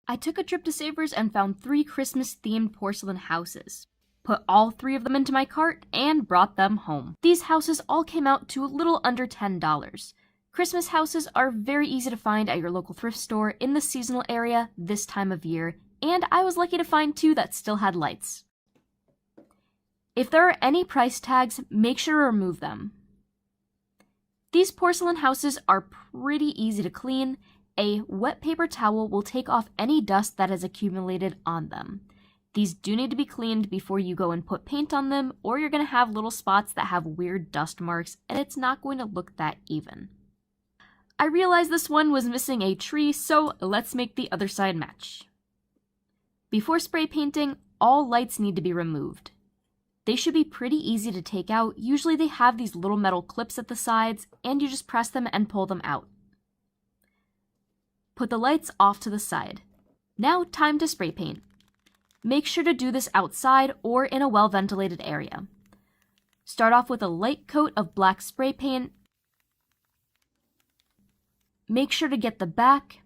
I took a trip to Savers and found 3 Christmas-themed porcelain houses. Put all 3 of them into my cart and brought them home. These houses all came out to a little under $10. Christmas houses are very easy to find at your local thrift store in the seasonal area this time of year, and I was lucky to find 2 that still had lights. If there are any price tags, make sure to remove them. These porcelain houses are pretty easy to clean. A wet paper towel will take off any dust that has accumulated on them. These do need to be cleaned before you go and put paint on them, or you're going to have little spots that have weird dust marks, and it's not going to look that even. I realized this one was missing a tree, so let's make the other side match. Before spray painting, all lights need to be removed. They should be pretty easy to take out. Usually they have these little metal clips at the sides, and you just press them and pull them out. Put the lights off to the side. Now time to spray paint. Make sure to do this outside or in a well-ventilated area. Start off with a light coat of black spray paint. Make sure to get the back.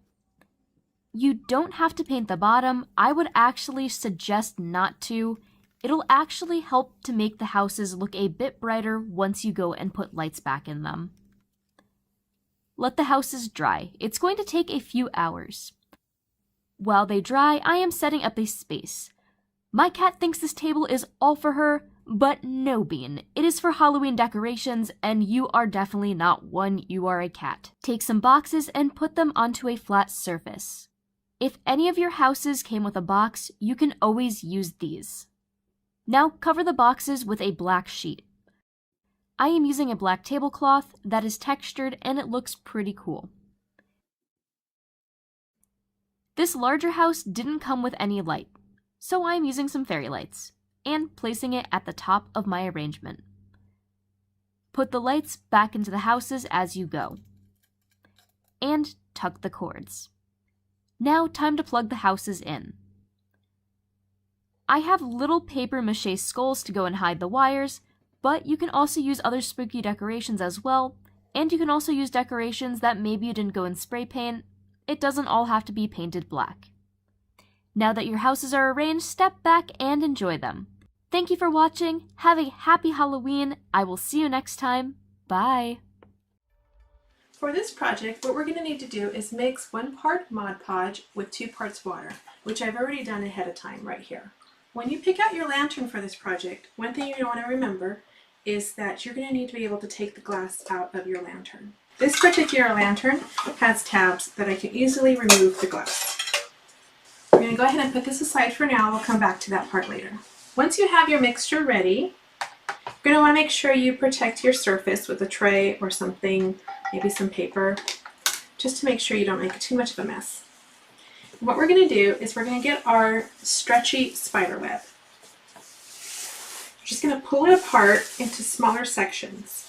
You don't have to paint the bottom. I would actually suggest not to. It'll actually help to make the houses look a bit brighter once you go and put lights back in them. Let the houses dry. It's going to take a few hours. While they dry, I am setting up a space. My cat thinks this table is all for her, but no, Bean. It is for Halloween decorations, and you are definitely not one, you are a cat. Take some boxes and put them onto a flat surface. If any of your houses came with a box, you can always use these. Now cover the boxes with a black sheet. I am using a black tablecloth that is textured and it looks pretty cool. This larger house didn't come with any light, so I am using some fairy lights and placing it at the top of my arrangement. Put the lights back into the houses as you go. And tuck the cords. Now time to plug the houses in. I have little paper mache skulls to go and hide the wires, but you can also use other spooky decorations as well, and you can also use decorations that maybe you didn't go and spray paint. It doesn't all have to be painted black. Now that your houses are arranged, step back and enjoy them. Thank you for watching. Have a happy Halloween. I will see you next time. Bye. For this project, what we're going to need to do is mix 1 part Mod Podge with 2 parts water, which I've already done ahead of time right here. When you pick out your lantern for this project, one thing you want to remember is that you're going to need to be able to take the glass out of your lantern. This particular lantern has tabs that I can easily remove the glass. We're going to go ahead and put this aside for now. We'll come back to that part later. Once you have your mixture ready, you're going to want to make sure you protect your surface with a tray or something, maybe some paper, just to make sure you don't make too much of a mess. What we're going to do is we're going to get our stretchy spider web. We're just going to pull it apart into smaller sections.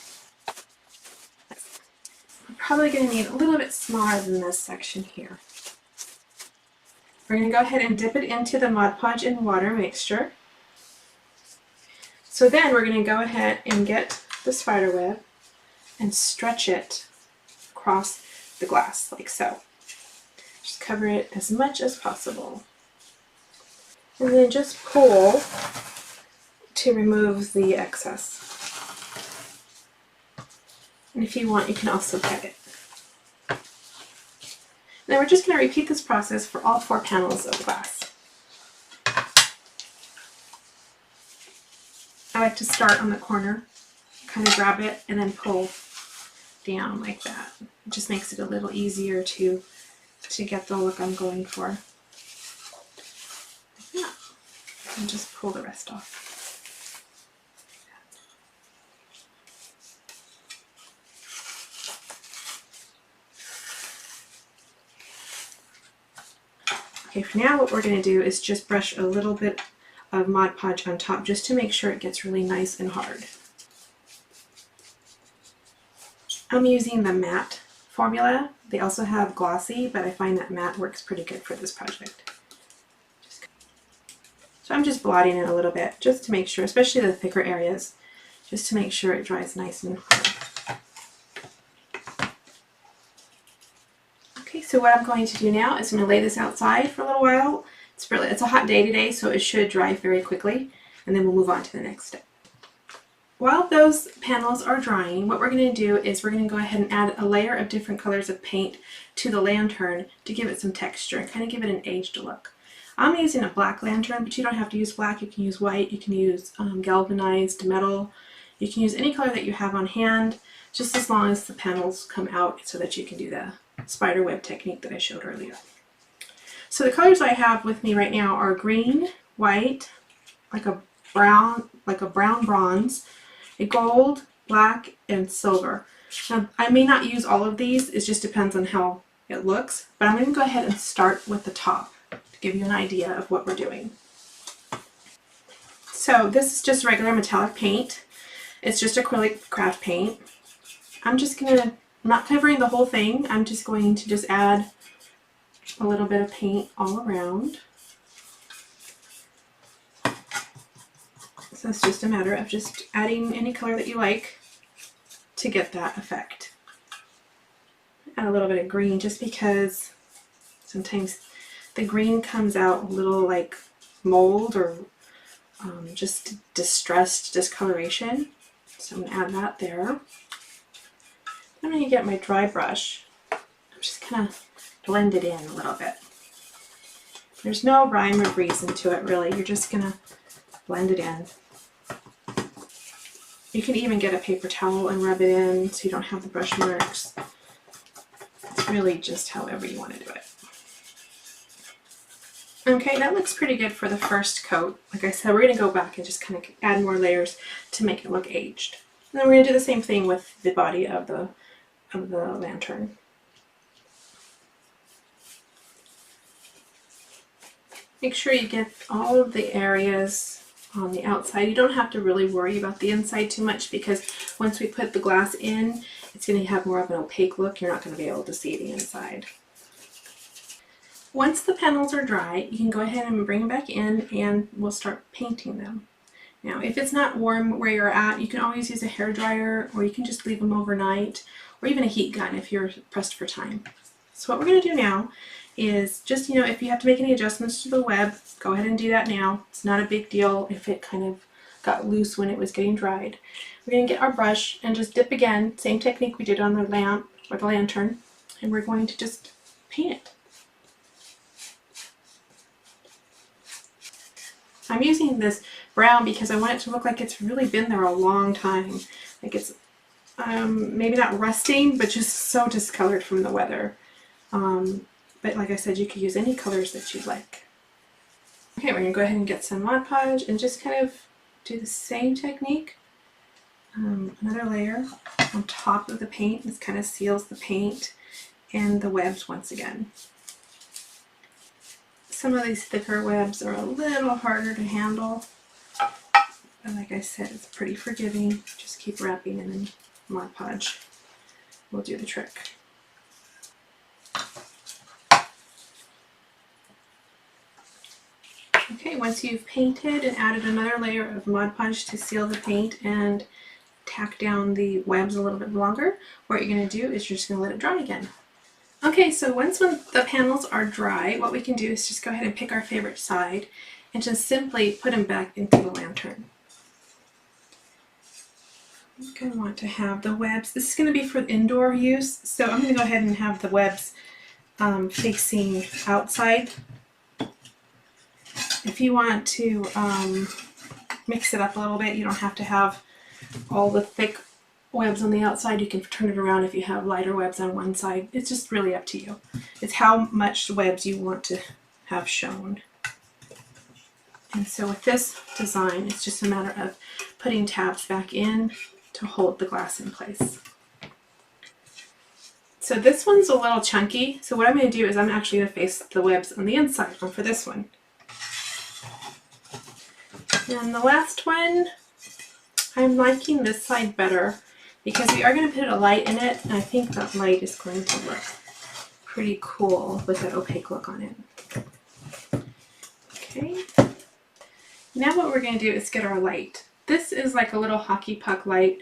We're probably going to need a little bit smaller than this section here. We're going to go ahead and dip it into the Mod Podge and water mixture. So then we're going to go ahead and get the spider web and stretch it across the glass like so. Just cover it as much as possible. And then just pull to remove the excess. And if you want, you can also peg it. Now we're just going to repeat this process for all 4 panels of glass. I like to start on the corner, kind of grab it, and then pull down like that. It just makes it a little easier to get the look I'm going for. Yeah. And just pull the rest off. Okay, for now what we're going to do is just brush a little bit of Mod Podge on top just to make sure it gets really nice and hard. I'm using the matte formula. They also have glossy, but I find that matte works pretty good for this project. So I'm just blotting it a little bit just to make sure, especially the thicker areas, just to make sure it dries nice and hard. Okay, So what I'm going to do now is I'm going to lay this outside for a little while. It's a hot day today, so it should dry very quickly, and then we'll move on to the next step. While those panels are drying, what we're going to do is we're going to go ahead and add a layer of different colors of paint to the lantern to give it some texture and kind of give it an aged look. I'm using a black lantern, but you don't have to use black. You can use white, you can use galvanized metal, you can use any color that you have on hand, just as long as the panels come out so that you can do the spider web technique that I showed earlier. So the colors I have with me right now are green, white, like a brown bronze, a gold, black, and silver. Now, I may not use all of these, it just depends on how it looks, but I'm going to go ahead and start with the top to give you an idea of what we're doing. So this is just regular metallic paint. It's just acrylic craft paint. I'm not covering the whole thing, I'm just going to just add a little bit of paint all around. So it's just a matter of just adding any color that you like to get that effect. Add a little bit of green just because sometimes the green comes out a little like mold or just distressed discoloration. So I'm going to add that there. I'm going to get my dry brush. I'm just going to blend it in a little bit. There's no rhyme or reason to it really. You're just going to blend it in. You can even get a paper towel and rub it in so you don't have the brush marks. It's really just however you want to do it. Okay, that looks pretty good for the first coat. Like I said, we're going to go back and just kind of add more layers to make it look aged. And then we're going to do the same thing with the body of the lantern. Make sure you get all of the areas on the outside. You don't have to really worry about the inside too much because once we put the glass in, it's going to have more of an opaque look. You're not going to be able to see the inside. Once the panels are dry, you can go ahead and bring them back in and we'll start painting them. Now, if it's not warm where you're at, you can always use a hairdryer or you can just leave them overnight or even a heat gun if you're pressed for time. So what we're going to do now is just, if you have to make any adjustments to the web, go ahead and do that now. It's not a big deal if it kind of got loose when it was getting dried. We're going to get our brush and just dip again, same technique we did on the lamp or the lantern, and we're going to just paint it. I'm using this brown because I want it to look like it's really been there a long time. Like it's maybe not rusting, but just so discolored from the weather. But like I said, you could use any colors that you like. Okay, we're going to go ahead and get some Mod Podge and just kind of do the same technique. Another layer on top of the paint. This kind of seals the paint and the webs once again. Some of these thicker webs are a little harder to handle. But like I said, it's pretty forgiving. Just keep wrapping and then Mod Podge will do the trick. Okay, once you've painted and added another layer of Mod Podge to seal the paint and tack down the webs a little bit longer, what you're going to do is you're just going to let it dry again. Okay, so once the panels are dry, what we can do is just go ahead and pick our favorite side and just simply put them back into the lantern. I'm going to want to have the webs. This is going to be for indoor use, so I'm going to go ahead and have the webs facing outside. If you want to mix it up a little bit, you don't have to have all the thick webs on the outside. You can turn it around if you have lighter webs on one side. It's just really up to you. It's how much webs you want to have shown. And so with this design, it's just a matter of putting tabs back in to hold the glass in place. So this one's a little chunky, so what I'm going to do is I'm actually going to face the webs on the inside for this one. And the last one, I'm liking this side better because we are going to put a light in it, and I think that light is going to look pretty cool with that opaque look on it. Okay, now what we're going to do is get our light. This is like a little hockey puck light.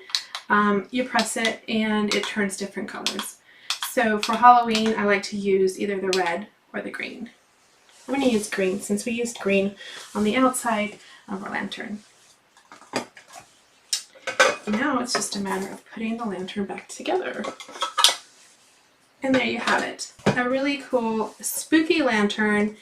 You press it and it turns different colors. So for Halloween, I like to use either the red or the green. I'm going to use green since we used green on the outside of our lantern. Now it's just a matter of putting the lantern back together. And there you have it. A really cool spooky lantern